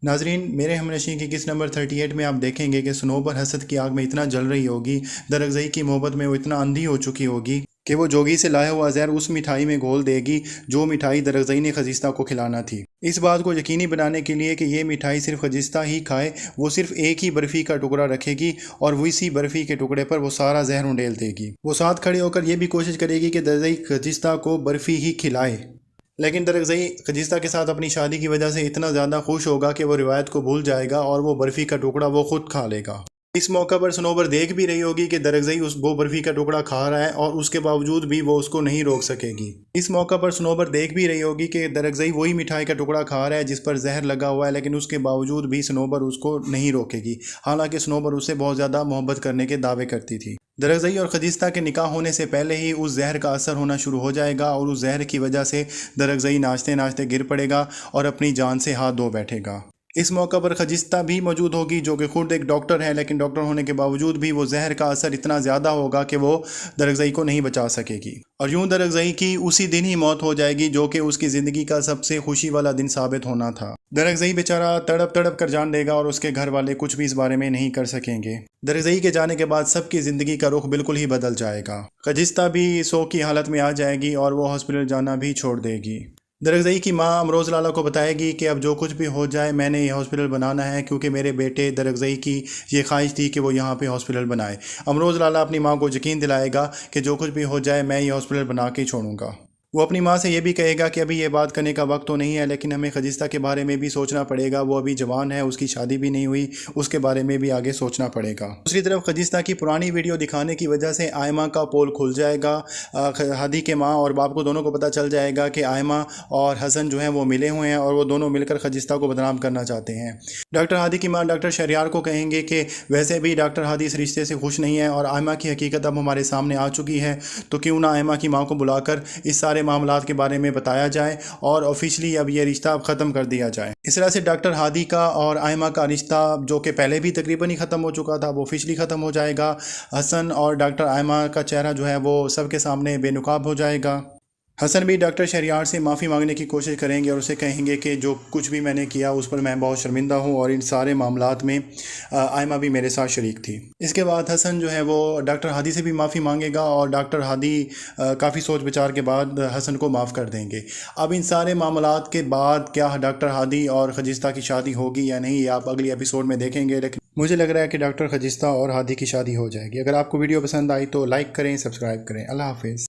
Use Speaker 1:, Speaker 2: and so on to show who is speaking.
Speaker 1: नाजरीन, मेरे हमनशीं की किस नंबर 38 में आप देखेंगे कि सनोबर हसद की आग में इतना जल रही होगी, दरगज़ई की मोहब्बत में वो इतना अंधी हो चुकी होगी कि वो जोगी से लाया हुआ जहर उस मिठाई में घोल देगी जो मिठाई दरगज़ई ने खजिस्ता को खिलाना थी। इस बात को यकीनी बनाने के लिए कि ये मिठाई सिर्फ खजिस्ता ही खाए, वो सिर्फ एक ही बर्फ़ी का टुकड़ा रखेगी और वो इसी बर्फ़ी के टुकड़े पर वो सारा जहर उंडेल देगी। वो साथ खड़े होकर यह भी कोशिश करेगी कि दरगज़ई खजिस्ता को बर्फ़ी ही खिलाए, लेकिन दरगज़ई खजिस्ता के साथ अपनी शादी की वजह से इतना ज़्यादा खुश होगा कि वो रिवायत को भूल जाएगा और वो बर्फ़ी का टुकड़ा वो खुद खा लेगा। इस मौका पर सनोबर देख भी रही होगी कि दरगज़ई वो बर्फ़ी का टुकड़ा खा रहा है और उसके बावजूद भी वो उसको नहीं रोक सकेगी। इस मौका पर सनोबर देख भी रही होगी कि दरगज़ई वही मिठाई का टुकड़ा खा रहा है जिस पर जहर लगा हुआ है, लेकिन उसके बावजूद भी सनोबर उसको नहीं रोकेगी। हालांकि सनोबर उससे बहुत ज़्यादा मोहब्बत करने के दावे करती थी। दरगज़ई और खजिस्ता के निकाह होने से पहले ही उस जहर का असर होना शुरू हो जाएगा और उस जहर की वजह से दरगज़ई नाचते नाचते गिर पड़ेगा और अपनी जान से हाथ धो बैठेगा। इस मौका पर खजिस्ता भी मौजूद होगी जो कि खुद एक डॉक्टर है, लेकिन डॉक्टर होने के बावजूद भी वो जहर का असर इतना ज़्यादा होगा कि वो दरगज़ई को नहीं बचा सकेगी और यूं दरगज़ई की उसी दिन ही मौत हो जाएगी जो कि उसकी ज़िंदगी का सबसे खुशी वाला दिन साबित होना था। दरगज़ई बेचारा तड़प तड़प कर जान देगा और उसके घर वाले कुछ भी इस बारे में नहीं कर सकेंगे। दरगज़ई के जाने के बाद सबकी ज़िंदगी का रुख बिल्कुल ही बदल जाएगा। खजिस्ता भी शोक की हालत में आ जाएगी और वो हॉस्पिटल जाना भी छोड़ देगी। दरगज़ई की माँ अमरोज़ लाला को बताएगी कि अब जो कुछ भी हो जाए मैंने ये हॉस्पिटल बनाना है, क्योंकि मेरे बेटे दरगज़ई की ये ख्वाहिश थी कि वो यहाँ पे हॉस्पिटल बनाए। अमरोज़ लाला अपनी माँ को यकीन दिलाएगा कि जो कुछ भी हो जाए मैं ये हॉस्पिटल बना के ही छोड़ूंगा। वो अपनी माँ से ये भी कहेगा कि अभी ये बात करने का वक्त तो नहीं है, लेकिन हमें खजिस्ता के बारे में भी सोचना पड़ेगा। वो अभी जवान है, उसकी शादी भी नहीं हुई, उसके बारे में भी आगे सोचना पड़ेगा। दूसरी तरफ खजिस्ता की पुरानी वीडियो दिखाने की वजह से आयमा का पोल खुल जाएगा। हादी के माँ और बाप को दोनों को पता चल जाएगा कि आयमा और हसन जो है वो मिले हुए हैं और वो दोनों मिलकर खजिस्ता को बदनाम करना चाहते हैं। डॉक्टर हादी की माँ डॉक्टर शहरयार को कहेंगे कि वैसे भी डॉक्टर हादी इस रिश्ते से खुश नहीं है और आयमा की हकीकत अब हमारे सामने आ चुकी है, तो क्यों ना आयमा की माँ को बुलाकर इस सारे मामलात के बारे में बताया जाए और ऑफिशियली अब ये रिश्ता अब ख़त्म कर दिया जाए। इस तरह से डॉक्टर हादी का और आयमा का रिश्ता जो कि पहले भी तकरीबन ही ख़त्म हो चुका था वो ऑफिशियली ख़त्म हो जाएगा। हसन और डॉक्टर आयमा का चेहरा जो है वो सबके सामने बेनकाब हो जाएगा। हसन भी डॉक्टर शहरयार से माफ़ी मांगने की कोशिश करेंगे और उसे कहेंगे कि जो कुछ भी मैंने किया उस पर मैं बहुत शर्मिंदा हूँ और इन सारे मामलात में आयमा भी मेरे साथ शरीक थी। इसके बाद हसन जो है वो डॉक्टर हादी से भी माफ़ी मांगेगा और डॉक्टर हादी काफ़ी सोच विचार के बाद हसन को माफ़ कर देंगे। अब इन सारे मामलात के बाद क्या डॉक्टर हादी और खजिस्ता की शादी होगी या नहीं, आप अगली एपिसोड में देखेंगे, लेकिन मुझे लग रहा है कि डॉक्टर खजिस्ता और हादी की शादी हो जाएगी। अगर आपको वीडियो पसंद आई तो लाइक करें, सब्सक्राइब करें। अल्लाह हाफिज़।